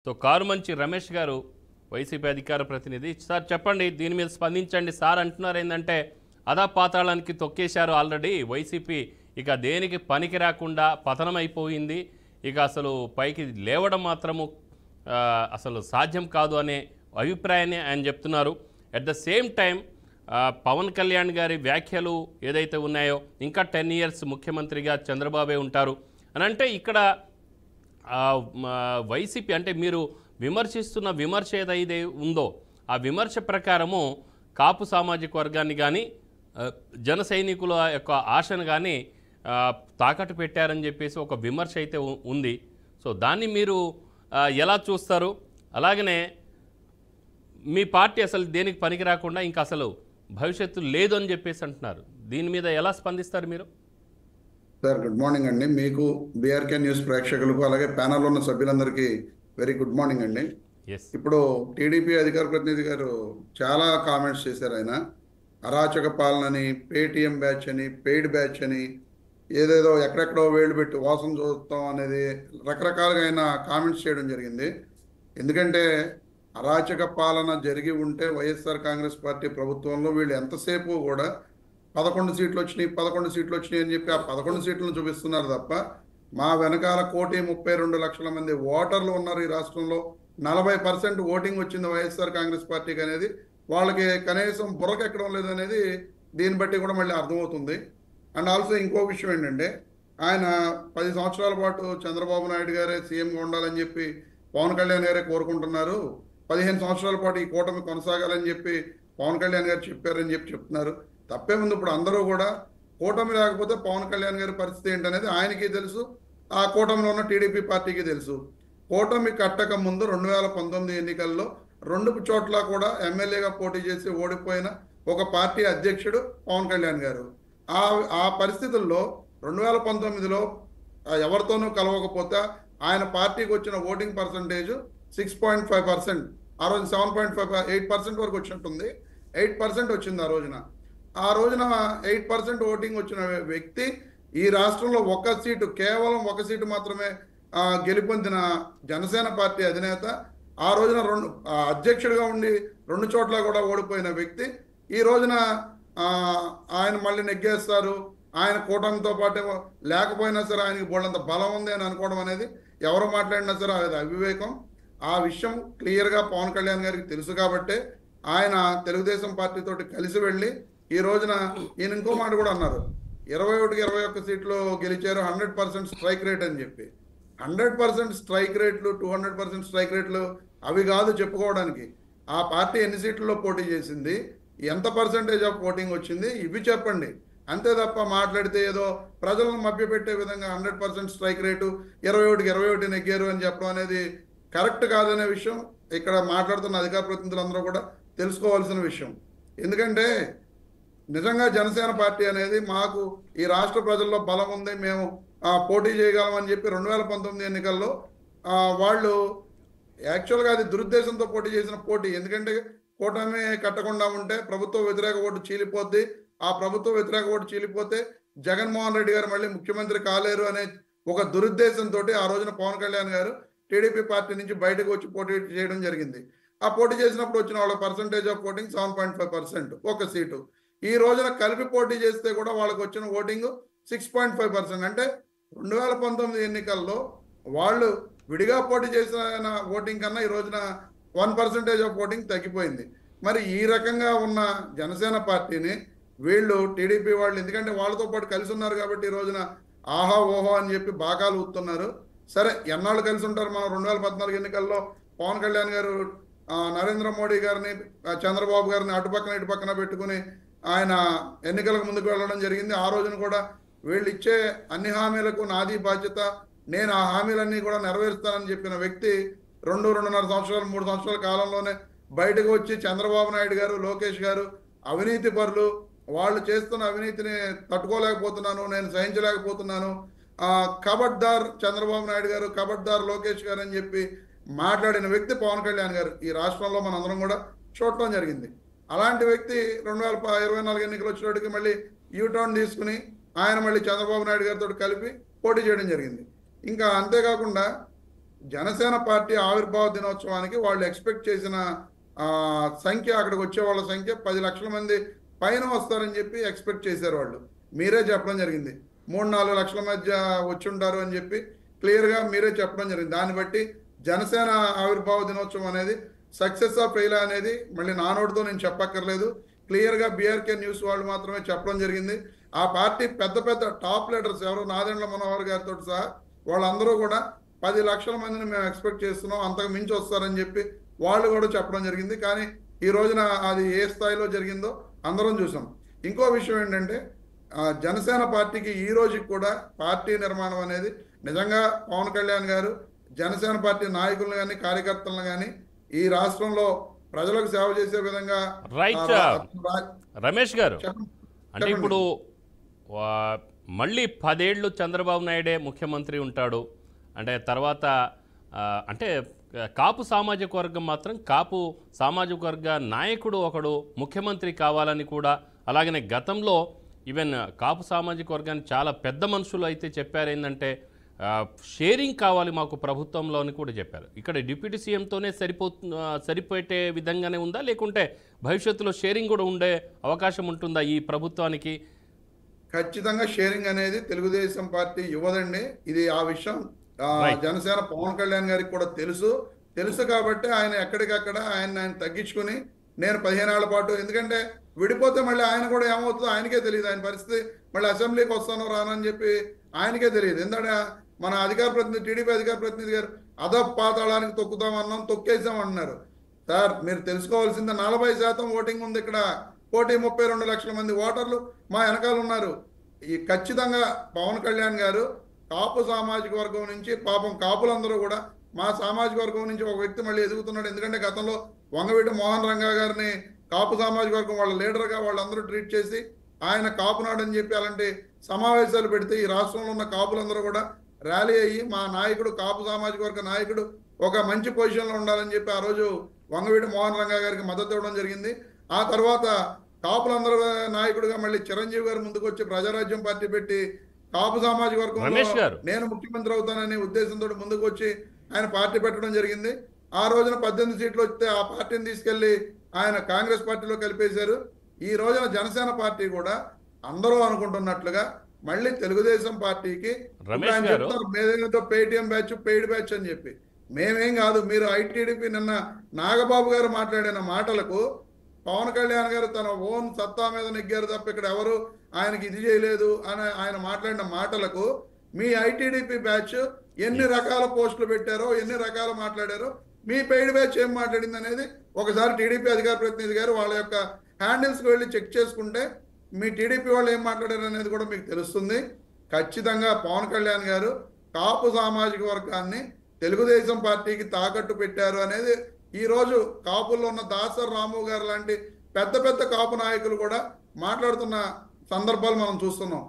So Karumanchi Ramesh గారు YCP అధికార ప్రతినిధి. సార్ చెప్పండి, దీని మీద స్పందించండి. సార్ అంటున్నారు ఏంటంటే అధపాతాళానికి తొక్కేశారు ఆల్రెడీ వైసీపీ, ఇక దేనికి పనికి రాకుండా పతనం అయిపోయింది, ఇక అసలు పైకి లేవడం మాత్రము అసలు సాధ్యం కాదు అనే అభిప్రాయాన్ని ఆయన చెప్తున్నారు. At the same time Pawan Kalyan గారి వ్యాఖ్యలు ఏదైతే ఉన్నాయో ఇంకా 10 years ముఖ్యమంత్రిగా చంద్రబాబే ఉంటారు అని అంటే ఇక్కడ వైసీపీ అంటే మీరు విమర్శిస్తున్న విమర్శ ఏదైతే ఉందో ఆ విమర్శ ప్రకారము కాపు సామాజిక వర్గాన్ని కానీ జన సైనికుల యొక్క ఆశను కానీ తాకట్టు పెట్టారని చెప్పేసి ఒక విమర్శ అయితే ఉంది. సో దాన్ని మీరు ఎలా చూస్తారు? అలాగనే మీ పార్టీ అసలు దేనికి పనికి రాకుండా ఇంకా అసలు భవిష్యత్తు లేదు అని చెప్పేసి అంటున్నారు. దీని మీద ఎలా స్పందిస్తారు మీరు? సార్ గుడ్ మార్నింగ్ అండి. మీకు బీఆర్కే న్యూస్ ప్రేక్షకులకు అలాగే ప్యానల్లో ఉన్న సభ్యులందరికీ వెరీ గుడ్ మార్నింగ్ అండి. ఇప్పుడు టీడీపీ అధికార ప్రతినిధి గారు చాలా కామెంట్స్ చేశారు. ఆయన అరాచక పాలనని, పేటీఎం బ్యాచ్ అని, పెయిడ్ బ్యాచ్ అని, ఏదేదో ఎక్కడెక్కడో వేళ్ళు పెట్టి వాసన చూస్తాం అనేది రకరకాలుగా ఆయన కామెంట్స్ చేయడం జరిగింది. ఎందుకంటే అరాచక పాలన జరిగి ఉంటే వైఎస్ఆర్ కాంగ్రెస్ పార్టీ ప్రభుత్వంలో వీళ్ళు ఎంతసేపు కూడా 11 సీట్లు వచ్చినాయి అని చెప్పి ఆ 11 సీట్లను చూపిస్తున్నారు తప్ప మా వెనకాల 1,32,00,000 మంది ఓటర్లు ఉన్నారు. ఈ రాష్ట్రంలో 40% ఓటింగ్ వచ్చింది వైఎస్ఆర్ కాంగ్రెస్ పార్టీకి అనేది వాళ్ళకి కనీసం బుర్రకెక్కడం లేదనేది దీన్ని బట్టి కూడా మళ్ళీ అర్థమవుతుంది. అండ్ ఆల్సో ఇంకో విషయం ఏంటంటే ఆయన 10 సంవత్సరాల పాటు చంద్రబాబు నాయుడు గారే సీఎంగా ఉండాలని చెప్పి పవన్ కళ్యాణ్ గారే కోరుకుంటున్నారు. 15 సంవత్సరాల పాటు ఈ కూటమి కొనసాగాలని చెప్పి పవన్ కళ్యాణ్ గారు చెప్పారని చెప్పి చెప్తున్నారు. తప్పే ఉంది. ఇప్పుడు అందరూ కూడా కూటమి లేకపోతే పవన్ కళ్యాణ్ గారి పరిస్థితి ఏంటనేది ఆయనకి తెలుసు, ఆ కూటమిలో ఉన్న టీడీపీ పార్టీకి తెలుసు. కూటమి కట్టక ముందు 2019 ఎన్నికల్లో 2 చోట్ల కూడా ఎమ్మెల్యేగా పోటీ చేసి ఓడిపోయిన ఒక పార్టీ అధ్యక్షుడు పవన్ కళ్యాణ్ గారు. ఆ పరిస్థితుల్లో 2019లో ఎవరితోనూ కలవకపోతే ఆయన పార్టీకి వచ్చిన ఓటింగ్ పర్సంటేజ్ 6.5%. ఆ రోజు 7.58% వరకు వచ్చినట్టుంది. 8% వచ్చింది ఆ రోజున 8% ఓటింగ్ వచ్చిన వ్యక్తి ఈ రాష్ట్రంలో కేవలం ఒక సీటు మాత్రమే గెలుపొందిన జనసేన పార్టీ అధినేత, ఆ రోజున అధ్యక్షుడిగా ఉండి 2 చోట్ల కూడా ఓడిపోయిన వ్యక్తి ఈ రోజున ఆయన మళ్ళీ నెగ్గేస్తారు, ఆయన కూటమితో పాటు లేకపోయినా సరే ఆయనకి బోళ్ళంత బలం ఉంది అని అనుకోవడం అనేది ఎవరు మాట్లాడినా సరే అది అవివేకం. ఆ విషయం క్లియర్గా పవన్ కళ్యాణ్ గారికి తెలుసు కాబట్టే ఆయన తెలుగుదేశం పార్టీతోటి కలిసి వెళ్ళి ఈ రోజున ఈయన ఇంకో మాట కూడా అన్నారు, 21కి 21 సీట్లు గెలిచారు, 100% స్ట్రైక్ రేట్ అని చెప్పి. 100% స్ట్రైక్ రేట్లు, 200% స్ట్రైక్ రేట్లు అవి కాదు చెప్పుకోవడానికి. ఆ పార్టీ ఎన్ని సీట్లలో పోటీ చేసింది, ఎంత పర్సంటేజ్ ఆఫ్ ఓటింగ్ వచ్చింది, ఇవి చెప్పండి. అంతే తప్ప మాట్లాడితే ఏదో ప్రజలను మభ్యపెట్టే విధంగా 100% స్ట్రైక్ రేటు 21కి 21 నెగ్గారు అని చెప్పడం అనేది కరెక్ట్ కాదనే విషయం ఇక్కడ మాట్లాడుతున్న అధికార ప్రతినిధులందరూ కూడా తెలుసుకోవాల్సిన విషయం. ఎందుకంటే నిజంగా జనసేన పార్టీ అనేది మాకు ఈ రాష్ట్ర ప్రజల్లో బలం ఉంది, మేము పోటీ చేయగలమని చెప్పి 2019 ఎన్నికల్లో వాళ్ళు యాక్చువల్గా అది దురుద్దేశంతో పోటీ చేసిన పోటీ. ఎందుకంటే కూటమి కట్టకుండా ఉంటే ప్రభుత్వ వ్యతిరేక ఓటు చీలిపోద్ది, ఆ ప్రభుత్వ వ్యతిరేక ఓటు చీలిపోతే జగన్మోహన్ రెడ్డి గారు మళ్ళీ ముఖ్యమంత్రి కాలేరు అనే ఒక దురుద్దేశంతో ఆ రోజున పవన్ కళ్యాణ్ గారు టీడీపీ పార్టీ నుంచి బయటకు వచ్చి పోటీ చేయడం జరిగింది. ఆ పోటీ చేసినప్పుడు వచ్చిన వాళ్ళ పర్సంటేజ్ ఆఫ్ ఓటింగ్ 7.5%, ఒక సీటు. ఈ రోజున కలిపి పోటీ చేస్తే కూడా వాళ్ళకి వచ్చిన ఓటింగ్ 6.5%. అంటే 2019 ఎన్నికల్లో వాళ్ళు విడిగా పోటీ చేసిన ఓటింగ్ కన్నా ఈ రోజున 1% ఆఫ్ ఓటింగ్ తగ్గిపోయింది. మరి ఈ రకంగా ఉన్న జనసేన పార్టీని వీళ్ళు టీడీపీ వాళ్ళు, ఎందుకంటే వాళ్ళతో పాటు కలిసి ఉన్నారు కాబట్టి ఈ రోజున ఆహా ఓహో అని చెప్పి బాగాలు ఊతున్నారు. సరే, ఎన్నాళ్ళు కలిసి ఉంటారు? మనం 2014 ఎన్నికల్లో పవన్ కళ్యాణ్ గారు నరేంద్ర మోడీ గారిని, చంద్రబాబు గారిని అటుపక్కన ఇటుపక్కన పెట్టుకుని ఆయన ఎన్నికలకు ముందుకు వెళ్ళడం జరిగింది. ఆ రోజున కూడా వీళ్ళు ఇచ్చే అన్ని హామీలకు నాది బాధ్యత, నేను ఆ హామీలన్నీ కూడా నెరవేరుస్తానని చెప్పిన వ్యక్తి 2.5 సంవత్సరాలు 3 సంవత్సరాల కాలంలోనే బయటకు వచ్చి చంద్రబాబు నాయుడు గారు, లోకేష్ గారు అవినీతి పరులు, వాళ్ళు చేస్తున్న అవినీతిని తట్టుకోలేకపోతున్నాను, నేను సహించలేకపోతున్నాను, కబడ్దార్ చంద్రబాబు నాయుడు గారు, కబడ్దార్ లోకేష్ గారు అని చెప్పి మాట్లాడిన వ్యక్తి పవన్ కళ్యాణ్ గారు ఈ రాష్ట్రంలో మనందరం కూడా చూడటం జరిగింది. అలాంటి వ్యక్తి 2024 ఎన్నికలు వచ్చినప్పటికి మళ్ళీ యూటర్న్ తీసుకుని ఆయన మళ్ళీ చంద్రబాబు నాయుడు గారితో కలిపి పోటీ చేయడం జరిగింది. ఇంకా అంతేకాకుండా జనసేన పార్టీ ఆవిర్భావ దినోత్సవానికి వాళ్ళు ఎక్స్పెక్ట్ చేసిన సంఖ్య, అక్కడికి వచ్చే వాళ్ళ సంఖ్య 10 లక్షల మంది పైన వస్తారని చెప్పి ఎక్స్పెక్ట్ చేశారు వాళ్ళు. మీరే చెప్పడం జరిగింది 3-4 లక్షల మధ్య వచ్చి ఉంటారు అని చెప్పి క్లియర్గా మీరే చెప్పడం జరిగింది. దాన్ని బట్టి జనసేన ఆవిర్భావ దినోత్సవం అనేది సక్సెస్ ఆఫ్ ఫెయిల్ అనేది మళ్ళీ నా నోటితో నేను చెప్పక్కర్లేదు, క్లియర్గా బీఆర్కే న్యూస్ వాళ్ళు మాత్రమే చెప్పడం జరిగింది. ఆ పార్టీ పెద్ద పెద్ద టాప్ లీడర్స్ ఎవరు, నాదెండ్ల మనోహర్ గారితో సహా వాళ్ళందరూ కూడా 10 లక్షల మందిని మేము ఎక్స్పెక్ట్ చేస్తున్నాం, అంతకు మించి వస్తారని చెప్పి వాళ్ళు కూడా చెప్పడం జరిగింది. కానీ ఈ రోజున అది ఏ స్థాయిలో జరిగిందో అందరం చూసాం. ఇంకో విషయం ఏంటంటే జనసేన పార్టీకి ఈ రోజుకి కూడా పార్టీ నిర్మాణం అనేది నిజంగా పవన్ కళ్యాణ్ గారు జనసేన పార్టీ నాయకులను కానీ కార్యకర్తలను కానీ ఈ రాష్ట్రంలో ప్రజలకు సేవ చేసే విధంగా రైట్ రమేష్ గారు, అంటే ఇప్పుడు మళ్ళీ 10 ఏళ్ళు చంద్రబాబు నాయుడే ముఖ్యమంత్రి ఉంటాడు అంటే తర్వాత అంటే కాపు సామాజిక వర్గం మాత్రం కాపు సామాజిక వర్గ నాయకుడు ఒకడు ముఖ్యమంత్రి కావాలని కూడా, అలాగనే గతంలో ఈవెన్ కాపు సామాజిక వర్గాన్ని చాలా పెద్ద మనుషులు అయితే చెప్పారు ఏంటంటే షేరింగ్ కావాలి మాకు ప్రభుత్వంలో అని కూడా చెప్పారు. ఇక్కడ డిప్యూటీ సీఎంతోనే సరిపోయే విధంగానే ఉందా, లేకుంటే భవిష్యత్తులో షేరింగ్ కూడా ఉండే అవకాశం ఉంటుందా ఈ ప్రభుత్వానికి? ఖచ్చితంగా షేరింగ్ అనేది తెలుగుదేశం పార్టీ ఇవ్వదండి. ఇది ఆ విషయం జనసేన పవన్ కళ్యాణ్ గారికి కూడా తెలుసు కాబట్టి ఆయన ఎక్కడికక్కడ ఆయన తగ్గించుకుని నేను 15 ఏళ్ల పాటు, ఎందుకంటే విడిపోతే మళ్ళీ ఆయన కూడా ఏమవుతుందో ఆయనకే తెలియదు, ఆయన పరిస్థితి మళ్ళీ అసెంబ్లీకి వస్తానో రానని చెప్పి ఆయనకే తెలియదు. ఎందుకంటే మన అధికార ప్రతినిధి టీడీపీ అధికార ప్రతినిధి గారు పాతాళానికి తొక్కుతామన్నాం, తొక్కేసామన్నారు. సార్ మీరు తెలుసుకోవాల్సింది 40% ఓటింగ్ ఉంది ఇక్కడ, 132 లక్షల మంది ఓటర్లు మా వెనకాల ఉన్నారు. ఈ ఖచ్చితంగా పవన్ కళ్యాణ్ గారు కాపు సామాజిక వర్గం నుంచి, పాపం కాపులందరూ కూడా మా సామాజిక వర్గం నుంచి ఒక వ్యక్తి మళ్ళీ ఎదుగుతున్నాడు. ఎందుకంటే గతంలో వంగవీటి మోహన్ రంగా గారిని కాపు సామాజిక వర్గం వాళ్ళ లీడర్గా వాళ్ళందరూ ట్రీట్ చేసి ఆయన కాపునాడు అని చెప్పి అలాంటి సమావేశాలు పెడితే ఈ రాష్ట్రంలో ఉన్న కాపులందరూ కూడా ర్యాలీ అయ్యి మా నాయకుడు కాపు సామాజిక వర్గ నాయకుడు ఒక మంచి పొజిషన్లో ఉండాలని చెప్పి ఆ రోజు వంగవీటి మోహన్ రంగా గారికి మద్దతు ఇవ్వడం జరిగింది. ఆ తర్వాత కాపులందరూ నాయకుడిగా మళ్ళీ చిరంజీవి గారు ముందుకు వచ్చి ప్రజారాజ్యం పార్టీ పెట్టి కాపు సామాజిక వర్గంలో నేను ముఖ్యమంత్రి అవుతాననే ఉద్దేశంతో ముందుకు వచ్చి ఆయన పార్టీ పెట్టడం జరిగింది. ఆ రోజున 18 సీట్లు వస్తే ఆ పార్టీని తీసుకెళ్లి ఆయన కాంగ్రెస్ పార్టీలో కలిపేశారు. ఈ రోజున జనసేన పార్టీ కూడా అందరూ అనుకుంటున్నట్లుగా మళ్ళీ తెలుగుదేశం పార్టీకి పేటిఎం బ్యాచ్ పెయిడ్ బ్యాచ్ అని చెప్పి మేమేం కాదు. మీరు ఐటీడీపీ నిన్న నాగబాబు గారు మాట్లాడిన మాటలకు పవన్ కళ్యాణ్ గారు తన ఓన్ సత్తా మీద నెగ్గారు తప్ప ఇక్కడ ఎవరు ఆయనకి ఇది చేయలేదు అని ఆయన మాట్లాడిన మాటలకు మీ ఐటీడీపీ బ్యాచ్ ఎన్ని రకాల పోస్టులు పెట్టారో, ఎన్ని రకాల మాట్లాడారో, మీ పెయిడ్ బ్యాచ్ ఏం మాట్లాడింది అనేది ఒకసారి టీడీపీ అధికార ప్రతినిధి గారు వాళ్ళ యొక్క హ్యాండిల్స్కి వెళ్ళి చెక్ చేసుకుంటే మీ టీడీపీ వాళ్ళు ఏం మాట్లాడారు అనేది కూడా మీకు తెలుస్తుంది. ఖచ్చితంగా పవన్ కళ్యాణ్ గారు కాపు సామాజిక వర్గాన్ని తెలుగుదేశం పార్టీకి తాకట్టు పెట్టారు అనేది ఈరోజు కాపుల్లో ఉన్న దాసర్ రాము గారు లాంటి పెద్ద పెద్ద కాపు నాయకులు కూడా మాట్లాడుతున్న సందర్భాలు మనం చూస్తున్నాం.